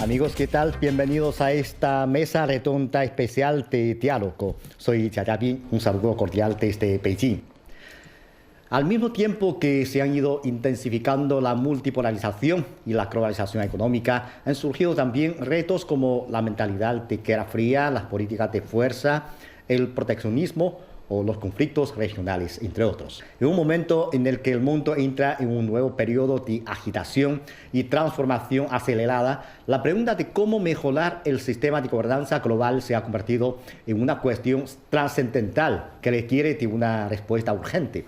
Amigos, ¿qué tal? Bienvenidos a esta mesa redonda especial de diálogo. Soy Jia Jiabin, un saludo cordial desde Beijing. Al mismo tiempo que se han ido intensificando la multipolarización y la globalización económica, han surgido también retos como la mentalidad de guerra fría, las políticas de fuerza, el proteccionismo o los conflictos regionales, entre otros. En un momento en el que el mundo entra en un nuevo periodo de agitación y transformación acelerada, la pregunta de cómo mejorar el sistema de gobernanza global se ha convertido en una cuestión trascendental que requiere de una respuesta urgente.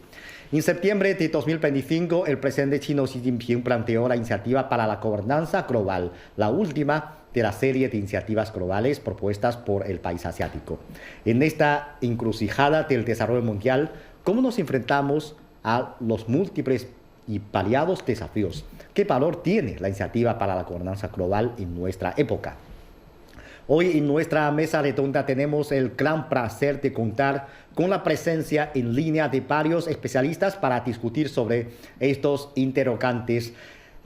En septiembre de 2025, el presidente chino Xi Jinping planteó la iniciativa para la gobernanza global, la última de la serie de iniciativas globales propuestas por el país asiático. En esta encrucijada del desarrollo mundial, ¿cómo nos enfrentamos a los múltiples y variados desafíos? ¿Qué valor tiene la iniciativa para la gobernanza global en nuestra época? Hoy en nuestra mesa redonda tenemos el gran placer de contar con la presencia en línea de varios especialistas para discutir sobre estos interrogantes.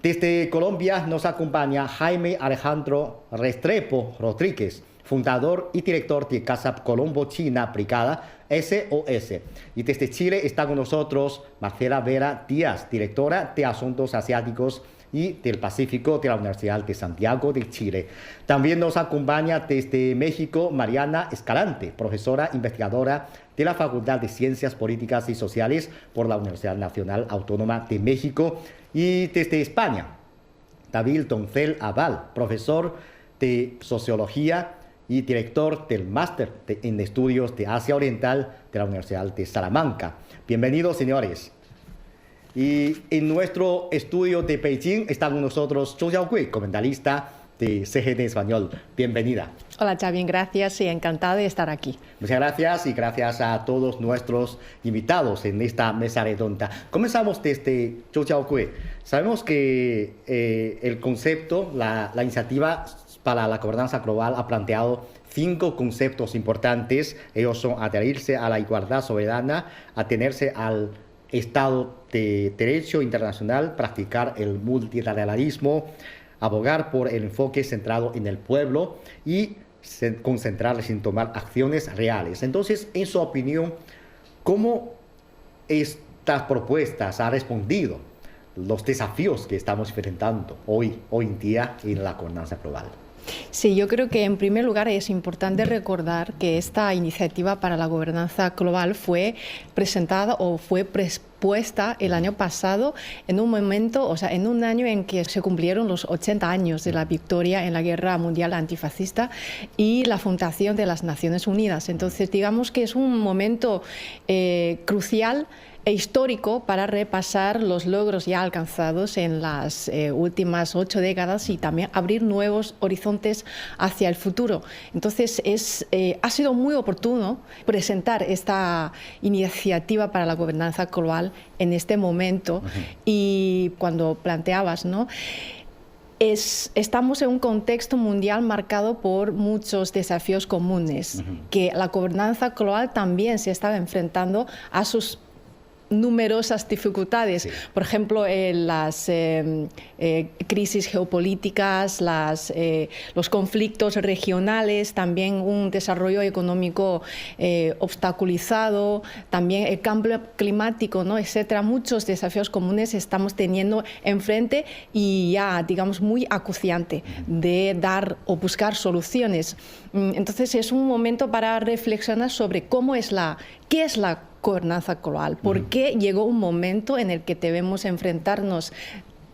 Desde Colombia nos acompaña Jaime Alejandro Restrepo Rodríguez, fundador y director de Casa Colombo China Brigada SOS. Y desde Chile está con nosotros Marcela Vera Díaz, directora de Asuntos Asiáticos y del Pacífico de la Universidad de Santiago de Chile. También nos acompaña desde México Mariana Escalante, profesora investigadora de la Facultad de Ciencias Políticas y Sociales por la Universidad Nacional Autónoma de México. Y desde España, David Doncel Aval, profesor de Sociología y director del Máster en Estudios de Asia Oriental de la Universidad de Salamanca. Bienvenidos, señores. Y en nuestro estudio de Beijing está con nosotros Zhou Xiaogui, comentarista de CGTN Español. Bienvenida. Hola, Xavier, gracias y encantada de estar aquí. Muchas gracias y gracias a todos nuestros invitados en esta mesa redonda. Comenzamos desde Zhou Xiaogui. Sabemos que el concepto, la iniciativa para la gobernanza global ha planteado 5 conceptos importantes. Ellos son adherirse a la igualdad soberana, atenerse al Estado de Derecho internacional, practicar el multilateralismo, abogar por el enfoque centrado en el pueblo y concentrarse en tomar acciones reales. Entonces, en su opinión, ¿cómo estas propuestas han respondido los desafíos que estamos enfrentando hoy en día en la gobernanza global? Sí, yo creo que en primer lugar es importante recordar que esta iniciativa para la gobernanza global fue presentada o fue propuesta el año pasado en un momento, o sea, en un año en que se cumplieron los 80 años de la victoria en la Guerra Mundial Antifascista y la fundación de las Naciones Unidas. Entonces, digamos que es un momento crucial e histórico para repasar los logros ya alcanzados en las últimas 8 décadas y también abrir nuevos horizontes hacia el futuro. Entonces ha sido muy oportuno presentar esta iniciativa para la gobernanza global en este momento. Y cuando planteabas, ¿no?, estamos en un contexto mundial marcado por muchos desafíos comunes, que la gobernanza global también se estaba enfrentando a sus numerosas dificultades, por ejemplo, las crisis geopolíticas, los conflictos regionales, también un desarrollo económico obstaculizado, también el cambio climático, ¿no?, etcétera. Muchos desafíos comunes estamos teniendo enfrente y ya, digamos, muy acuciante de dar o buscar soluciones. Entonces, es un momento para reflexionar sobre qué es la gobernanza global, por qué llegó un momento en el que debemos enfrentarnos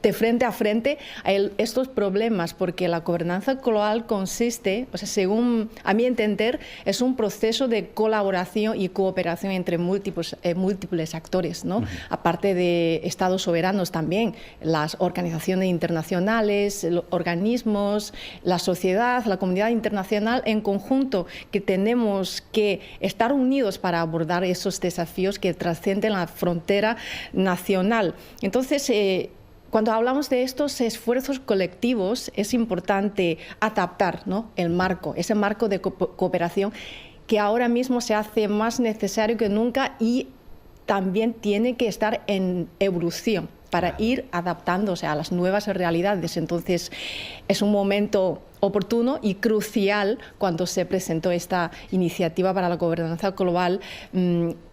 de frente a frente a estos problemas, porque la gobernanza global consiste, o sea, según a mi entender, es un proceso de colaboración y cooperación entre múltiples actores, ¿no? Aparte de estados soberanos también, las organizaciones internacionales, los organismos, la sociedad, la comunidad internacional en conjunto, que tenemos que estar unidos para abordar esos desafíos que trascienden la frontera nacional. Entonces, cuando hablamos de estos esfuerzos colectivos, es importante adaptar, ¿no?, el marco, ese marco de cooperación que ahora mismo se hace más necesario que nunca y también tiene que estar en evolución para ir adaptándose a las nuevas realidades. Entonces, es un momento oportuno y crucial cuando se presentó esta iniciativa para la gobernanza global,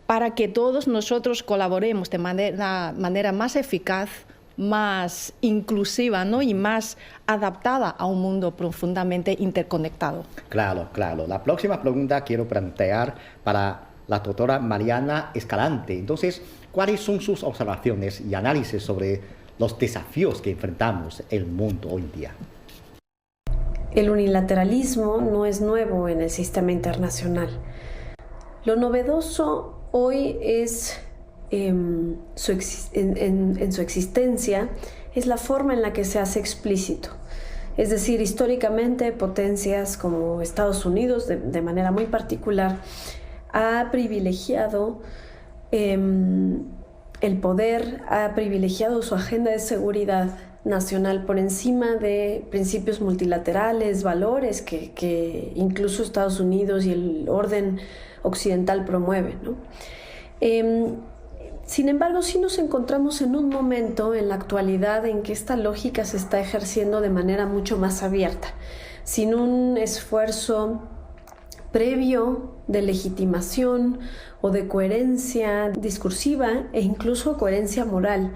para que todos nosotros colaboremos de manera más eficaz, más inclusiva, ¿no? Y más adaptada a un mundo profundamente interconectado. Claro, claro. La próxima pregunta quiero plantear para la doctora Mariana Escalante. Entonces, ¿cuáles son sus observaciones y análisis sobre los desafíos que enfrentamos en el mundo hoy en día? El unilateralismo no es nuevo en el sistema internacional. Lo novedoso hoy es en su existencia es la forma en la que se hace explícito. Es decir, históricamente potencias como Estados Unidos, de manera muy particular, ha privilegiado el poder, ha privilegiado su agenda de seguridad nacional por encima de principios multilaterales, valores que incluso Estados Unidos y el orden occidental promueven, ¿no? Sin embargo, sí nos encontramos en un momento en la actualidad en que esta lógica se está ejerciendo de manera mucho más abierta, sin un esfuerzo previo de legitimación o de coherencia discursiva e incluso coherencia moral.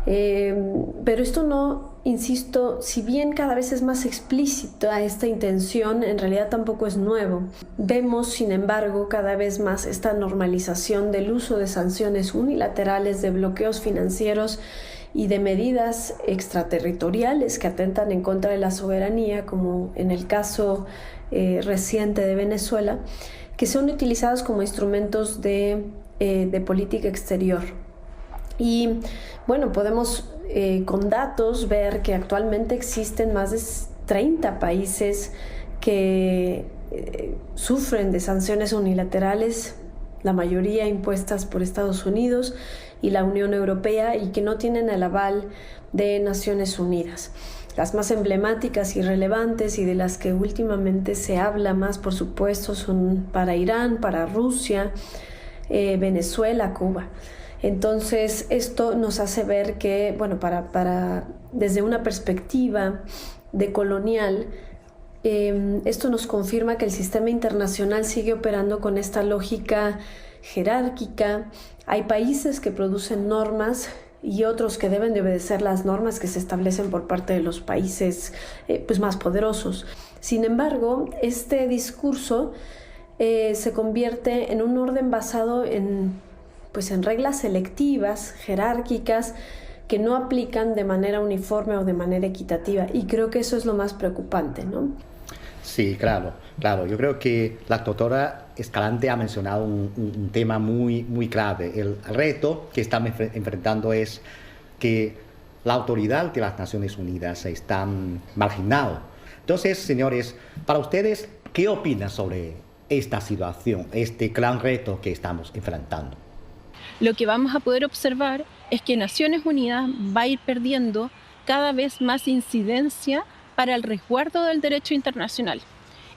Pero esto no, insisto, si bien cada vez es más explícita esta intención, en realidad tampoco es nuevo. Vemos, sin embargo, cada vez más esta normalización del uso de sanciones unilaterales, de bloqueos financieros y de medidas extraterritoriales que atentan en contra de la soberanía, como en el caso reciente de Venezuela, que son utilizados como instrumentos de política exterior. Y bueno, podemos con datos ver que actualmente existen más de 30 países que sufren de sanciones unilaterales, la mayoría impuestas por Estados Unidos y la Unión Europea, y que no tienen el aval de Naciones Unidas. Las más emblemáticas y relevantes, y de las que últimamente se habla más, por supuesto, son para Irán, para Rusia, Venezuela, Cuba. Entonces, esto nos hace ver que, bueno, desde una perspectiva decolonial, esto nos confirma que el sistema internacional sigue operando con esta lógica jerárquica. Hay países que producen normas y otros que deben de obedecer las normas que se establecen por parte de los países más poderosos. Sin embargo, este discurso se convierte en un orden basado en reglas selectivas, jerárquicas, que no aplican de manera uniforme o de manera equitativa. Y creo que eso es lo más preocupante, ¿no? Sí, claro. Yo creo que la doctora Escalante ha mencionado un tema muy, muy clave. El reto que estamos enfrentando es que la autoridad de las Naciones Unidas está marginada. Entonces, señores, para ustedes, ¿qué opinan sobre esta situación, este gran reto que estamos enfrentando? Lo que vamos a poder observar es que Naciones Unidas va a ir perdiendo cada vez más incidencia para el resguardo del derecho internacional.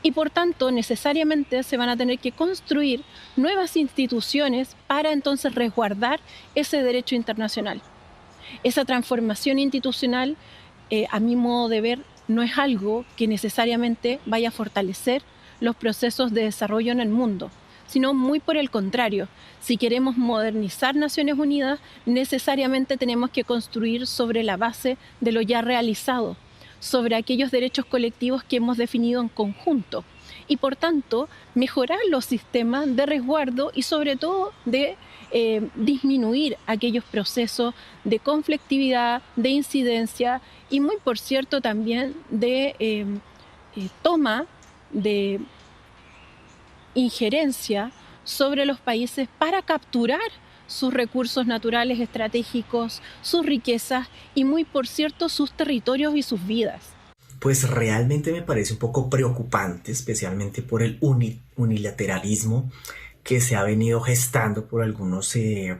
Y por tanto, necesariamente se van a tener que construir nuevas instituciones para entonces resguardar ese derecho internacional. Esa transformación institucional, a mi modo de ver, no es algo que necesariamente vaya a fortalecer los procesos de desarrollo en el mundo, sino muy por el contrario. Si queremos modernizar Naciones Unidas, necesariamente tenemos que construir sobre la base de lo ya realizado, sobre aquellos derechos colectivos que hemos definido en conjunto, y por tanto mejorar los sistemas de resguardo y sobre todo de disminuir aquellos procesos de conflictividad, de incidencia y muy por cierto también de toma de injerencia sobre los países para capturar sus recursos naturales estratégicos, sus riquezas y muy por cierto sus territorios y sus vidas. Pues realmente me parece un poco preocupante, especialmente por el unilateralismo que se ha venido gestando por algunos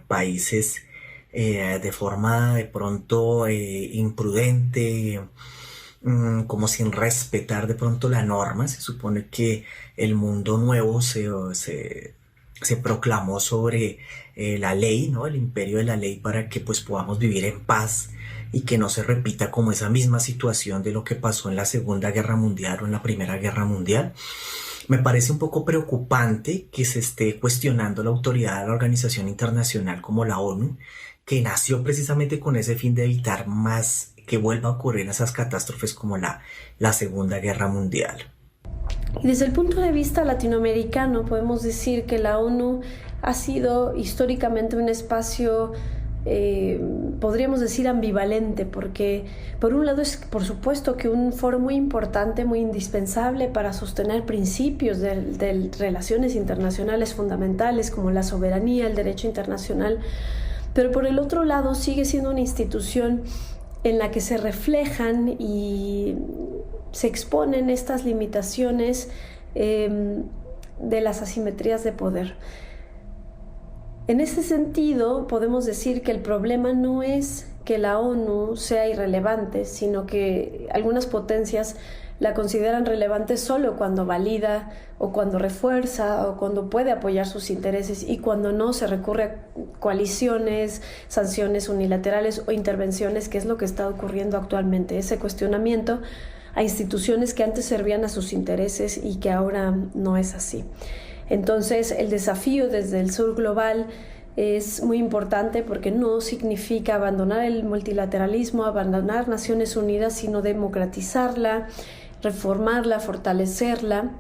países de forma de pronto imprudente, como sin respetar de pronto la norma. Se supone que el mundo nuevo se se proclamó sobre la ley, ¿no? El imperio de la ley, para que pues podamos vivir en paz y que no se repita como esa misma situación de lo que pasó en la Segunda Guerra Mundial o en la Primera Guerra Mundial. Me parece un poco preocupante que se esté cuestionando la autoridad de la organización internacional como la ONU, que nació precisamente con ese fin de evitar más que vuelva a ocurrir esas catástrofes como la Segunda Guerra Mundial. Y desde el punto de vista latinoamericano podemos decir que la ONU ha sido históricamente un espacio, podríamos decir, ambivalente, porque por un lado es por supuesto que un foro muy importante, muy indispensable para sostener principios de relaciones internacionales fundamentales como la soberanía, el derecho internacional, pero por el otro lado sigue siendo una institución en la que se reflejan y se exponen estas limitaciones de las asimetrías de poder. En ese sentido, podemos decir que el problema no es que la ONU sea irrelevante, sino que algunas potencias la consideran relevante solo cuando valida o cuando refuerza o cuando puede apoyar sus intereses, y cuando no se recurre a coaliciones, sanciones unilaterales o intervenciones, que es lo que está ocurriendo actualmente. Ese cuestionamiento a instituciones que antes servían a sus intereses y que ahora no es así. Entonces, el desafío desde el sur global es muy importante, porque no significa abandonar el multilateralismo, abandonar Naciones Unidas, sino democratizarla, reformarla, fortalecerla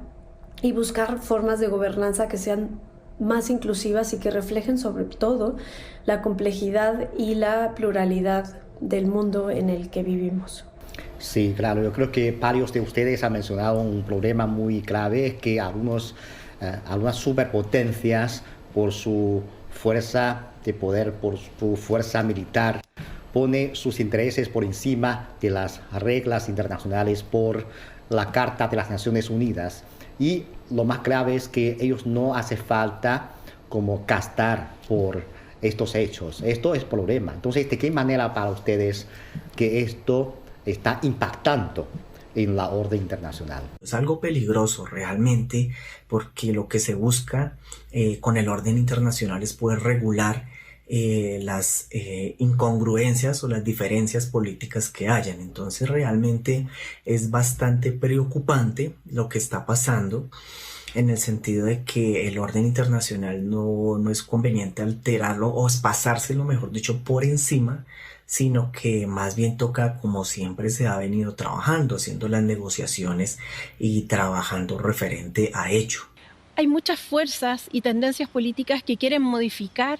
y buscar formas de gobernanza que sean más inclusivas y que reflejen sobre todo la complejidad y la pluralidad del mundo en el que vivimos. Sí, claro, yo creo que varios de ustedes han mencionado un problema muy grave, que algunas superpotencias, por su fuerza de poder, por su fuerza militar, pone sus intereses por encima de las reglas internacionales, por la Carta de las Naciones Unidas. Y lo más grave es que ellos no hace falta como castar por estos hechos. Esto es problema. Entonces, ¿de qué manera para ustedes que esto está impactando en la orden internacional? Es algo peligroso realmente, porque lo que se busca con el orden internacional es poder regular las incongruencias o las diferencias políticas que hayan. Entonces realmente es bastante preocupante lo que está pasando, en el sentido de que el orden internacional no es conveniente alterarlo o pasárselo, mejor dicho, por encima, sino que más bien toca, como siempre se ha venido trabajando, haciendo las negociaciones y trabajando referente a ello. Hay muchas fuerzas y tendencias políticas que quieren modificar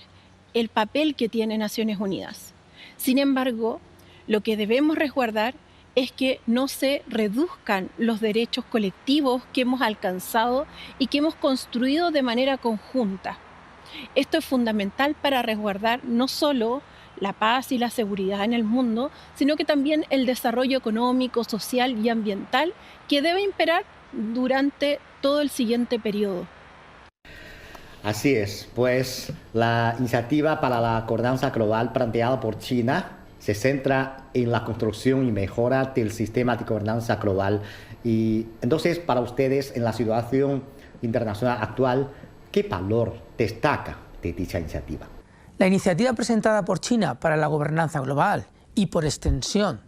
el papel que tiene Naciones Unidas. Sin embargo, lo que debemos resguardar es que no se reduzcan los derechos colectivos que hemos alcanzado y que hemos construido de manera conjunta. Esto es fundamental para resguardar no solo la paz y la seguridad en el mundo, sino que también el desarrollo económico, social y ambiental que debe imperar durante todo el siguiente periodo. Así es, pues la iniciativa para la gobernanza global planteada por China se centra en la construcción y mejora del sistema de gobernanza global. Y entonces, para ustedes, en la situación internacional actual, ¿qué valor destaca de dicha iniciativa? La iniciativa presentada por China para la gobernanza global y, por extensión,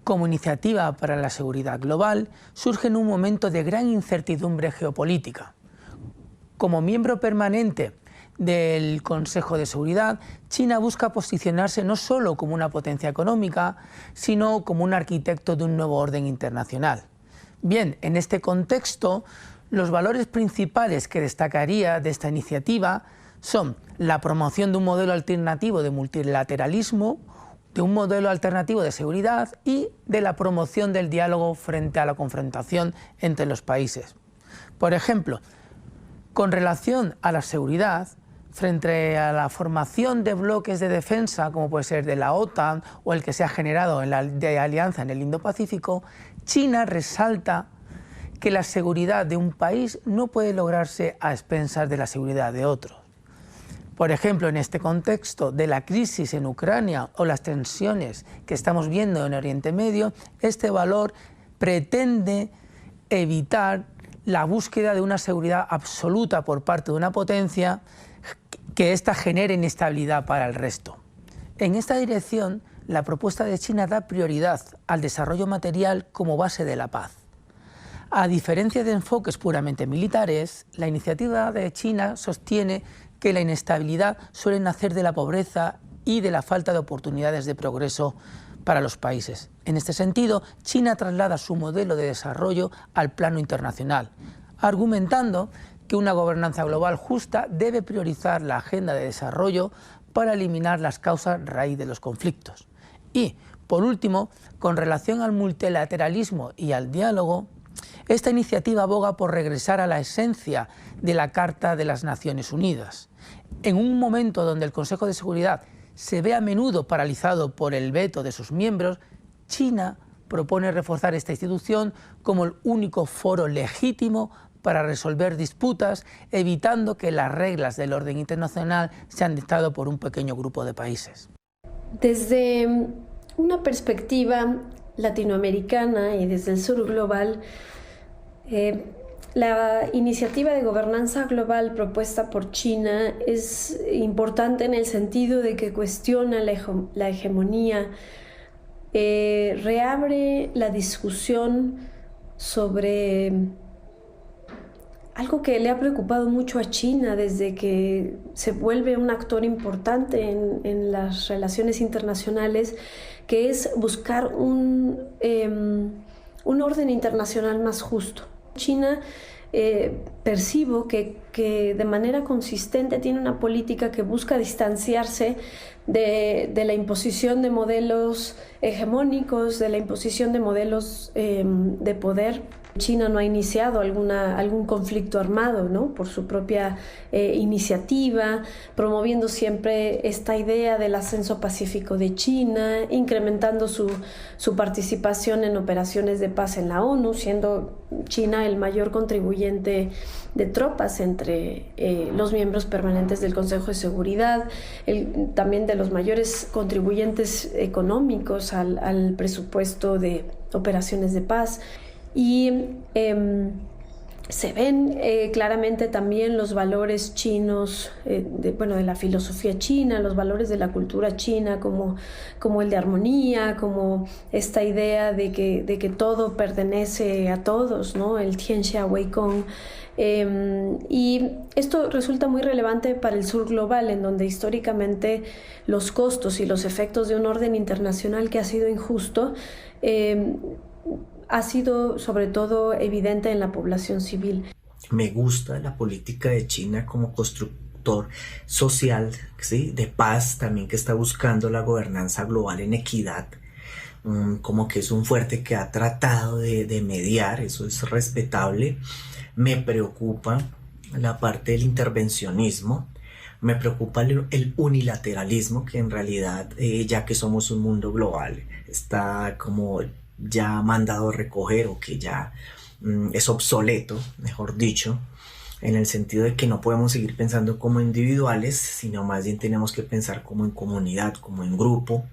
como iniciativa para la seguridad global, surge en un momento de gran incertidumbre geopolítica. Como miembro permanente del Consejo de Seguridad, China busca posicionarse no solo como una potencia económica, sino como un arquitecto de un nuevo orden internacional. Bien, en este contexto, los valores principales que destacaría de esta iniciativa son la promoción de un modelo alternativo de multilateralismo, de un modelo alternativo de seguridad y de la promoción del diálogo frente a la confrontación entre los países. Por ejemplo, con relación a la seguridad, frente a la formación de bloques de defensa, como puede ser de la OTAN o el que se ha generado de alianza en el Indo-Pacífico, China resalta que la seguridad de un país no puede lograrse a expensas de la seguridad de otros. Por ejemplo, en este contexto de la crisis en Ucrania o las tensiones que estamos viendo en Oriente Medio, este valor pretende evitar la búsqueda de una seguridad absoluta por parte de una potencia que ésta genere inestabilidad para el resto. En esta dirección, la propuesta de China da prioridad al desarrollo material como base de la paz. A diferencia de enfoques puramente militares, la iniciativa de China sostiene que la inestabilidad suele nacer de la pobreza y de la falta de oportunidades de progreso para los países. En este sentido, China traslada su modelo de desarrollo al plano internacional, argumentando que una gobernanza global justa debe priorizar la agenda de desarrollo para eliminar las causas raíz de los conflictos. Y, por último, con relación al multilateralismo y al diálogo, esta iniciativa aboga por regresar a la esencia de la Carta de las Naciones Unidas. En un momento donde el Consejo de Seguridad se ve a menudo paralizado por el veto de sus miembros, China propone reforzar esta institución como el único foro legítimo para resolver disputas, evitando que las reglas del orden internacional sean dictadas por un pequeño grupo de países. Desde una perspectiva latinoamericana y desde el sur global, la iniciativa de gobernanza global propuesta por China es importante en el sentido de que cuestiona la hegemonía, reabre la discusión sobre algo que le ha preocupado mucho a China desde que se vuelve un actor importante en las relaciones internacionales, que es buscar un orden internacional más justo. China percibo que de manera consistente tiene una política que busca distanciarse de la imposición de modelos hegemónicos, de la imposición de modelos de poder. China no ha iniciado algún conflicto armado, ¿no?, por su propia iniciativa, promoviendo siempre esta idea del ascenso pacífico de China, incrementando su participación en operaciones de paz en la ONU, siendo China el mayor contribuyente de tropas entre los miembros permanentes del Consejo de Seguridad, también de los mayores contribuyentes económicos al presupuesto de operaciones de paz. Y se ven claramente también los valores chinos, de la filosofía china, los valores de la cultura china, como el de armonía, como esta idea de que todo pertenece a todos, ¿no?, el Tianxia Weikong. Y esto resulta muy relevante para el sur global, en donde históricamente los costos y los efectos de un orden internacional que ha sido injusto ha sido sobre todo evidente en la población civil. Me gusta la política de China como constructor social, ¿sí?, de paz, también que está buscando la gobernanza global en equidad, como que es un fuerte que ha tratado de mediar, eso es respetable. Me preocupa la parte del intervencionismo, me preocupa el unilateralismo, que en realidad, ya que somos un mundo global, está como ya mandado a recoger, o que ya es obsoleto, mejor dicho, en el sentido de que no podemos seguir pensando como individuales, sino más bien tenemos que pensar como en comunidad, como en grupo,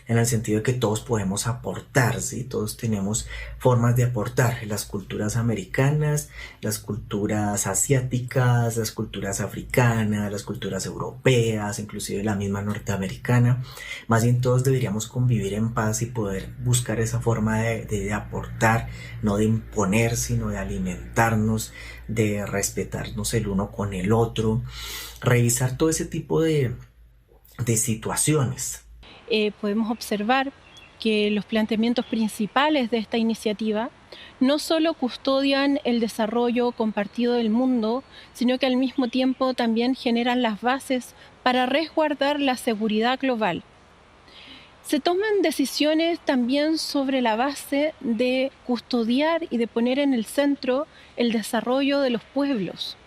en el sentido de que todos podemos aportar, ¿sí? Todos tenemos formas de aportar, las culturas americanas, las culturas asiáticas, las culturas africanas, las culturas europeas, inclusive la misma norteamericana. Más bien todos deberíamos convivir en paz y poder buscar esa forma de aportar, no de imponer, sino de alimentarnos, de respetarnos el uno con el otro, revisar todo ese tipo de situaciones. Podemos observar que los planteamientos principales de esta iniciativa no solo custodian el desarrollo compartido del mundo, sino que al mismo tiempo también generan las bases para resguardar la seguridad global. Se toman decisiones también sobre la base de custodiar y de poner en el centro el desarrollo de los pueblos,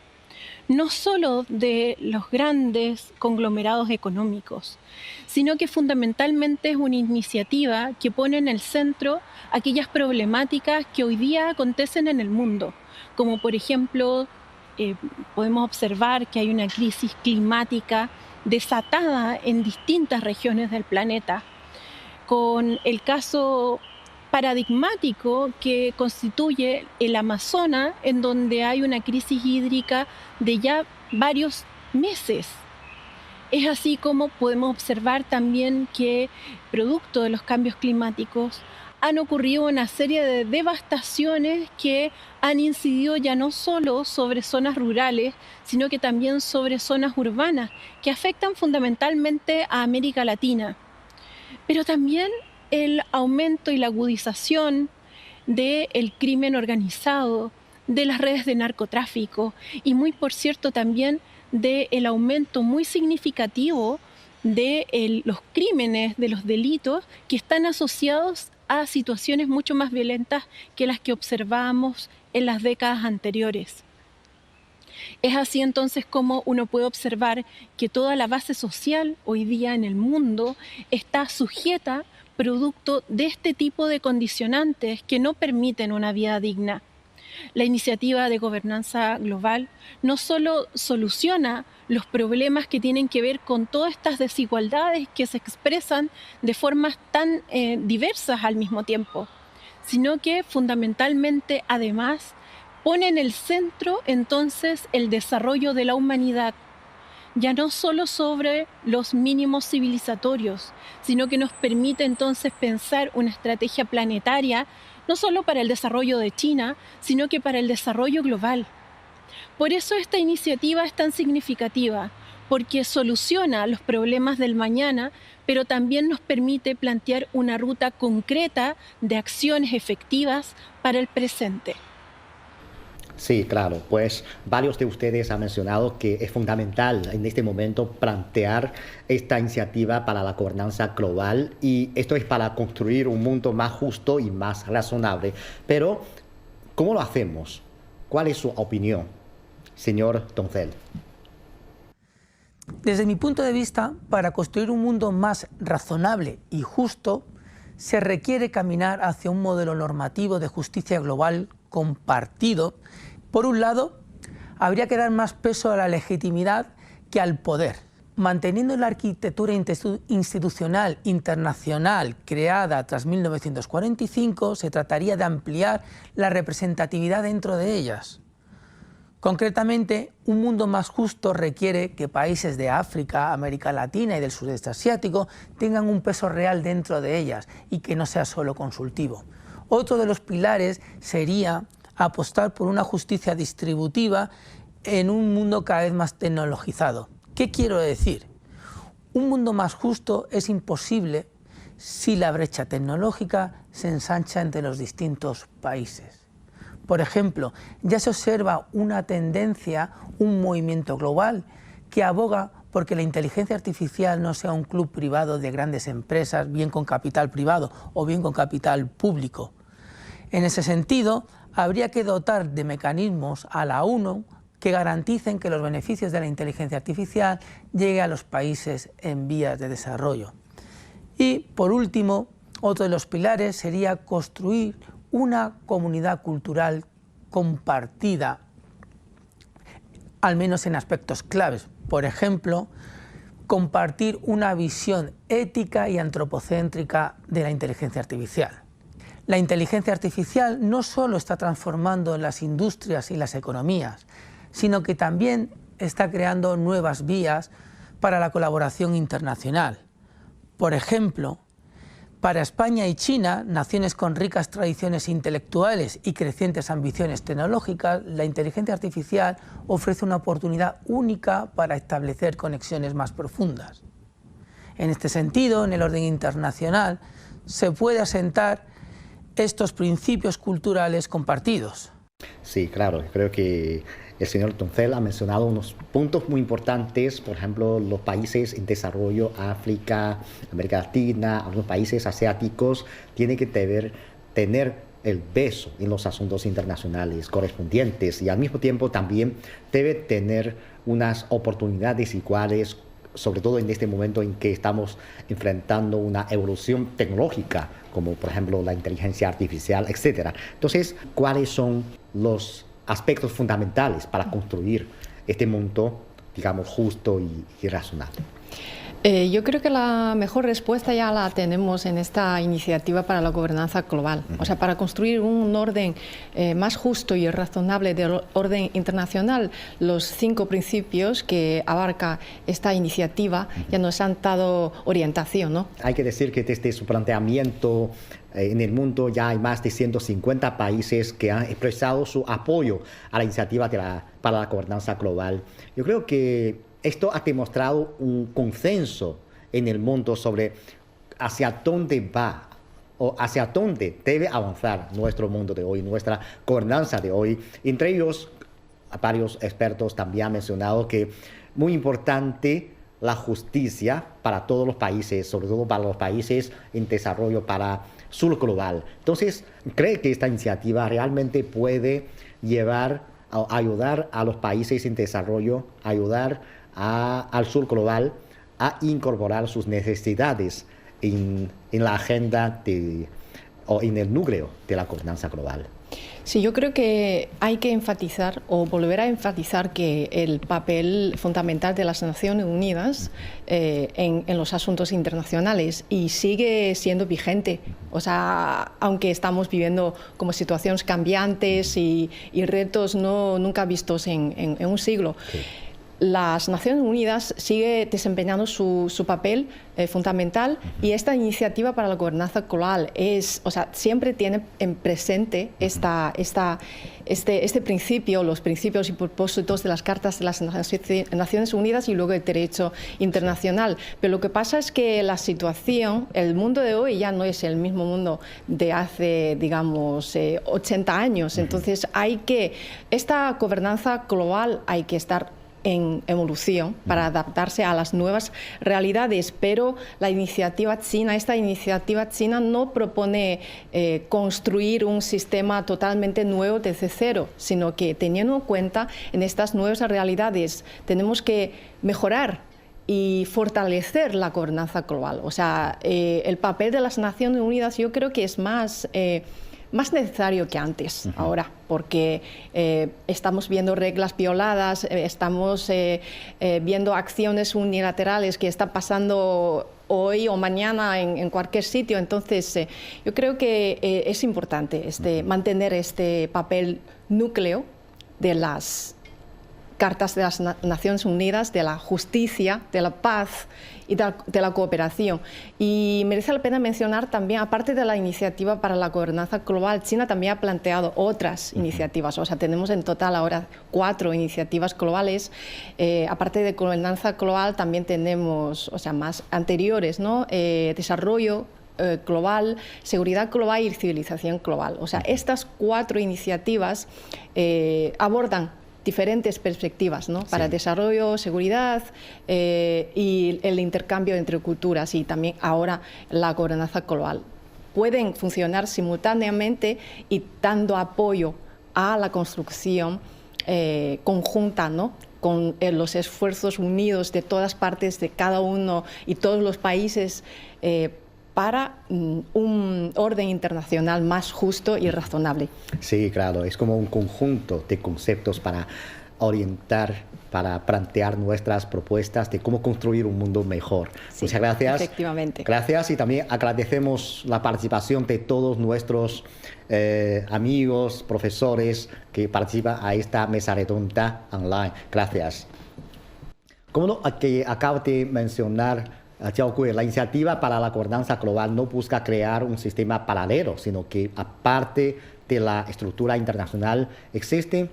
no solo de los grandes conglomerados económicos, sino que fundamentalmente es una iniciativa que pone en el centro aquellas problemáticas que hoy día acontecen en el mundo, como por ejemplo podemos observar que hay una crisis climática desatada en distintas regiones del planeta, con el caso paradigmático que constituye el Amazonas, en donde hay una crisis hídrica de ya varios meses. Es así como podemos observar también que, producto de los cambios climáticos, han ocurrido una serie de devastaciones que han incidido ya no solo sobre zonas rurales, sino que también sobre zonas urbanas, que afectan fundamentalmente a América Latina. Pero también el aumento y la agudización del crimen organizado, de las redes de narcotráfico y muy por cierto también del aumento muy significativo de los crímenes, de los delitos que están asociados a situaciones mucho más violentas que las que observábamos en las décadas anteriores. Es así entonces como uno puede observar que toda la base social hoy día en el mundo está sujeta producto de este tipo de condicionantes que no permiten una vida digna. La iniciativa de gobernanza global no solo soluciona los problemas que tienen que ver con todas estas desigualdades que se expresan de formas tan diversas al mismo tiempo, sino que fundamentalmente además pone en el centro entonces el desarrollo de la humanidad, ya no solo sobre los mínimos civilizatorios, sino que nos permite entonces pensar una estrategia planetaria no solo para el desarrollo de China, sino que para el desarrollo global. Por eso esta iniciativa es tan significativa, porque soluciona los problemas del mañana, pero también nos permite plantear una ruta concreta de acciones efectivas para el presente. Sí, claro, pues varios de ustedes han mencionado que es fundamental en este momento plantear esta iniciativa para la gobernanza global y esto es para construir un mundo más justo y más razonable. Pero, ¿cómo lo hacemos? ¿Cuál es su opinión, señor Doncel? Desde mi punto de vista, para construir un mundo más razonable y justo, se requiere caminar hacia un modelo normativo de justicia global compartido. Por un lado, habría que dar más peso a la legitimidad que al poder. Manteniendo la arquitectura institucional internacional creada tras 1945, se trataría de ampliar la representatividad dentro de ellas. Concretamente, un mundo más justo requiere que países de África, América Latina y del sudeste asiático tengan un peso real dentro de ellas y que no sea solo consultivo. Otro de los pilares sería apostar por una justicia distributiva en un mundo cada vez más tecnologizado. ¿Qué quiero decir? Un mundo más justo es imposible si la brecha tecnológica se ensancha entre los distintos países. Por ejemplo, ya se observa una tendencia, un movimiento global que aboga porque la inteligencia artificial no sea un club privado de grandes empresas, bien con capital privado o bien con capital público. En ese sentido, habría que dotar de mecanismos a la ONU que garanticen que los beneficios de la inteligencia artificial lleguen a los países en vías de desarrollo. Y, por último, otro de los pilares sería construir una comunidad cultural compartida, al menos en aspectos claves. Por ejemplo, compartir una visión ética y antropocéntrica de la inteligencia artificial. La inteligencia artificial no solo está transformando las industrias y las economías, sino que también está creando nuevas vías para la colaboración internacional. Por ejemplo, para España y China, naciones con ricas tradiciones intelectuales y crecientes ambiciones tecnológicas, la inteligencia artificial ofrece una oportunidad única para establecer conexiones más profundas. En este sentido, en el orden internacional, se puede asentar estos principios culturales compartidos. Sí, claro, creo que el señor Doncel ha mencionado unos puntos muy importantes, por ejemplo, los países en desarrollo, África, América Latina, algunos países asiáticos, tienen que tener el peso en los asuntos internacionales correspondientes y al mismo tiempo también debe tener unas oportunidades iguales, sobre todo en este momento en que estamos enfrentando una evolución tecnológica, como por ejemplo la inteligencia artificial, etc. Entonces, ¿cuáles son los aspectos fundamentales para construir este mundo, digamos, justo y razonable? Yo creo que la mejor respuesta ya la tenemos en esta iniciativa para la gobernanza global. O sea, para construir un orden más justo y razonable del orden internacional, los 5 principios que abarca esta iniciativa ya nos han dado orientación, ¿no? Hay que decir que desde su planteamiento en el mundo ya hay más de 150 países que han expresado su apoyo a la iniciativa para la gobernanza global. Yo creo que esto ha demostrado un consenso en el mundo sobre hacia dónde va o hacia dónde debe avanzar nuestro mundo de hoy, nuestra gobernanza de hoy. Entre ellos, varios expertos también han mencionado que muy importante la justicia para todos los países, sobre todo para los países en desarrollo, para sur global. Entonces, ¿cree que esta iniciativa realmente puede ayudar a los países en desarrollo, ayudar al sur global a incorporar sus necesidades en la agenda o en el núcleo de la gobernanza global? Sí, yo creo que hay que enfatizar o volver a enfatizar que el papel fundamental de las Naciones Unidas en los asuntos internacionales y sigue siendo vigente. O sea, aunque estamos viviendo como situaciones cambiantes y retos nunca vistos en un siglo. Sí. Las Naciones Unidas sigue desempeñando su papel fundamental y esta iniciativa para la gobernanza global siempre tiene en presente este principio, los principios y propósitos de las cartas de las Naciones Unidas y luego el derecho internacional. Pero lo que pasa es que la situación, el mundo de hoy ya no es el mismo mundo de hace, digamos, 80 años. Entonces esta gobernanza global hay que estar en evolución para adaptarse a las nuevas realidades, pero esta iniciativa china no propone construir un sistema totalmente nuevo desde cero, sino que teniendo en cuenta en estas nuevas realidades tenemos que mejorar y fortalecer la gobernanza global. O sea, el papel de las Naciones Unidas yo creo que es más necesario que antes ahora, porque estamos viendo reglas violadas, estamos viendo acciones unilaterales que están pasando hoy o mañana en cualquier sitio. Entonces, yo creo que es importante mantener este papel núcleo de las cartas de las Naciones Unidas, de la justicia, de la paz y de la cooperación. Y merece la pena mencionar también, aparte de la iniciativa para la gobernanza global, China también ha planteado otras iniciativas. O sea, tenemos en total ahora 4 iniciativas globales. Aparte de gobernanza global, también tenemos, más anteriores, ¿no? Desarrollo global, seguridad global y civilización global. O sea, estas 4 iniciativas abordan diferentes perspectivas, ¿no? Para desarrollo, seguridad y el intercambio entre culturas y también ahora la gobernanza global. Pueden funcionar simultáneamente y dando apoyo a la construcción conjunta, ¿no? Con los esfuerzos unidos de todas partes, de cada uno y todos los países para un orden internacional más justo y razonable. Sí, claro, es como un conjunto de conceptos para orientar, para plantear nuestras propuestas de cómo construir un mundo mejor. Sí, muchas gracias. Efectivamente. Gracias y también agradecemos la participación de todos nuestros amigos, profesores que participan a esta mesa redonda online. Gracias. Como lo que acabo de mencionar, la iniciativa para la gobernanza global no busca crear un sistema paralelo, sino que aparte de la estructura internacional existe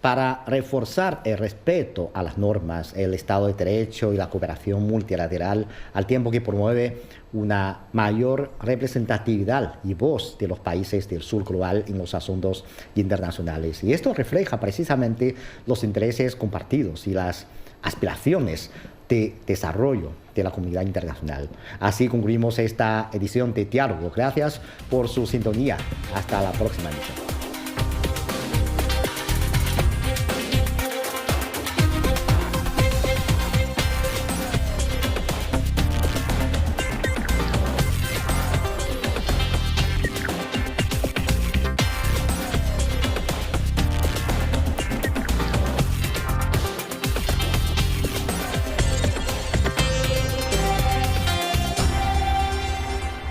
para reforzar el respeto a las normas, el Estado de Derecho y la cooperación multilateral, al tiempo que promueve una mayor representatividad y voz de los países del sur global en los asuntos internacionales. Y esto refleja precisamente los intereses compartidos y las aspiraciones de desarrollo de la comunidad internacional. Así concluimos esta edición de Diálogo. Gracias por su sintonía. Hasta la próxima edición.